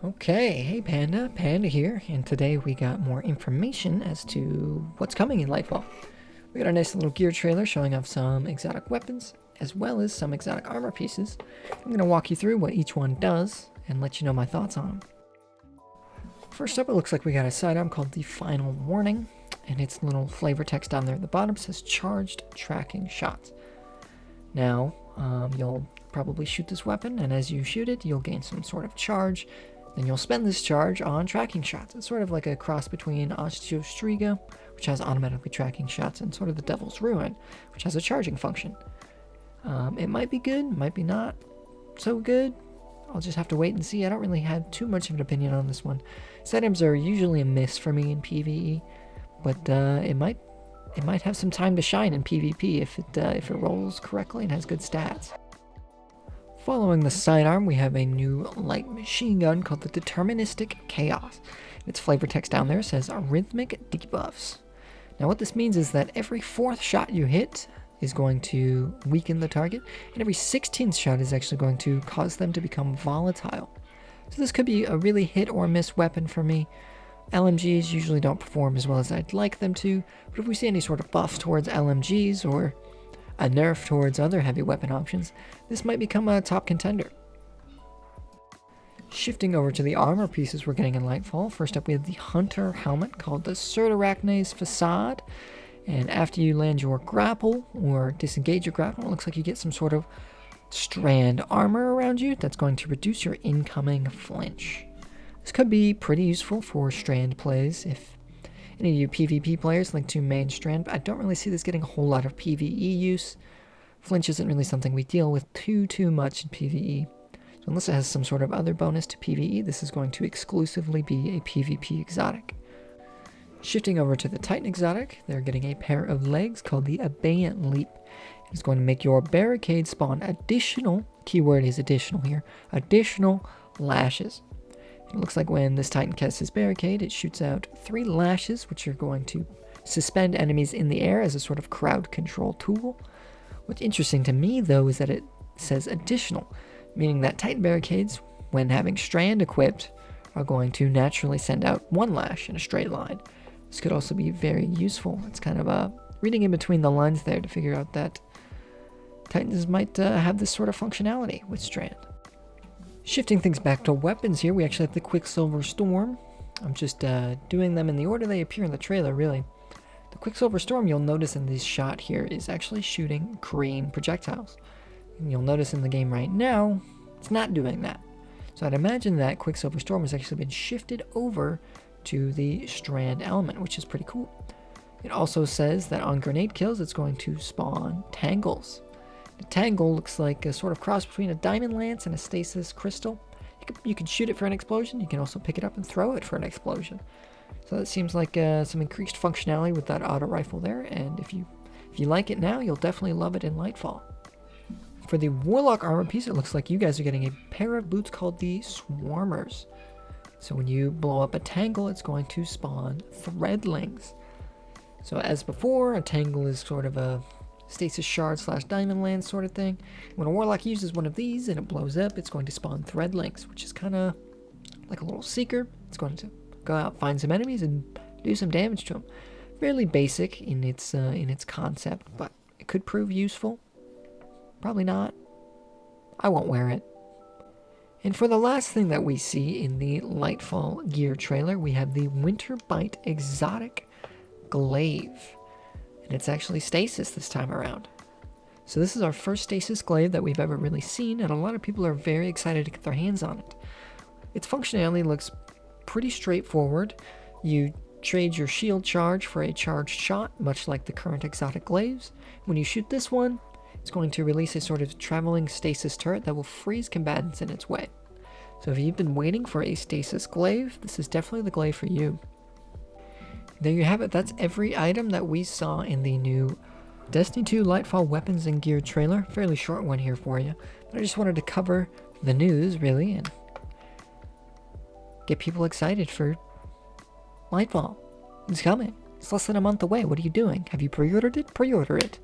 Okay, hey Panda here, and today we got more information as to what's coming in Lightfall. We got a nice little gear trailer showing off some exotic weapons, as well as some exotic armor pieces. I'm going to walk you through what each one does, and let you know my thoughts on them. First up, it looks like we got a sidearm called the Final Warning, and its little flavor text down there at the bottom says Charged Tracking Shots. Now, you'll probably shoot this weapon, and as you shoot it, you'll gain some sort of charge. Then you'll spend this charge on tracking shots. It's sort of like a cross between Striga, which has automatically tracking shots, and sort of the Devil's Ruin, which has a charging function. It might be good, might be not so good. I'll just have to wait and see. I don't really have too much of an opinion on this one. Sidearms are usually a miss for me in PvE, but it might have some time to shine in PvP if it rolls correctly and has good stats. Following the sidearm, we have a new light machine gun called the Deterministic Chaos. Its flavor text down there says Rhythmic Debuffs. Now what this means is that every 4th shot you hit is going to weaken the target, and every 16th shot is actually going to cause them to become volatile. So this could be a really hit or miss weapon for me. LMGs usually don't perform as well as I'd like them to, but if we see any sort of buff towards LMGs or a nerf towards other heavy weapon options, this might become a top contender. Shifting over to the armor pieces we're getting in Lightfall, first up we have the Hunter helmet called the Certarachne's Facade, and after you land your grapple or disengage your grapple, it looks like you get some sort of strand armor around you that's going to reduce your incoming flinch. This could be pretty useful for strand plays if any of you PvP players like to main strand, but I don't really see this getting a whole lot of PvE use. Flinch isn't really something we deal with too much in PvE. So unless it has some sort of other bonus to PvE, this is going to exclusively be a PvP exotic. Shifting over to the Titan exotic, they're getting a pair of legs called the Abeyant Leap. It's going to make your barricade spawn additional, keyword is additional here, additional lashes. It looks like when this Titan casts his barricade, it shoots out 3 lashes, which are going to suspend enemies in the air as a sort of crowd control tool. What's interesting to me, though, is that it says additional, meaning that Titan barricades, when having strand equipped, are going to naturally send out 1 lash in a straight line. This could also be very useful. It's kind of reading in between the lines there to figure out that Titans might have this sort of functionality with strand. Shifting things back to weapons here, we actually have the Quicksilver Storm. I'm just doing them in the order they appear in the trailer, really. The Quicksilver Storm, you'll notice in this shot here, is actually shooting green projectiles. And you'll notice in the game right now, it's not doing that. So I'd imagine that Quicksilver Storm has actually been shifted over to the strand element, which is pretty cool. It also says that on grenade kills, it's going to spawn tangles. The tangle looks like a sort of cross between a diamond lance and a stasis crystal. You can shoot it for an explosion. You can also pick it up and throw it for an explosion. So that seems like some increased functionality with that auto rifle there. And if you like it now, you'll definitely love it in Lightfall. For the Warlock armor piece, it looks like you guys are getting a pair of boots called the Swarmers. So when you blow up a tangle, it's going to spawn threadlings. So as before, a tangle is sort of a stasis shard / diamond lance sort of thing. When a warlock uses one of these and it blows up, it's going to spawn threadlings, which is kind of like a little seeker. It's going to go out, find some enemies, and do some damage to them. Fairly basic in its concept, but it could prove useful. Probably not. I won't wear it. And for the last thing that we see in the Lightfall Gear trailer, we have the Winterbite Exotic Glaive. And it's actually stasis this time around. So this is our first stasis glaive that we've ever really seen, and a lot of people are very excited to get their hands on it. Its functionality looks pretty straightforward. You trade your shield charge for a charged shot, much like the current exotic glaives. When you shoot this one, it's going to release a sort of traveling stasis turret that will freeze combatants in its way. So if you've been waiting for a stasis glaive, this is definitely the glaive for you. There you have it. That's every item that we saw in the new Destiny 2 Lightfall Weapons and Gear trailer. Fairly short one here for you. But I just wanted to cover the news, really, and get people excited for Lightfall. It's coming. It's less than a month away. What are you doing? Have you pre-ordered it? Pre-order it.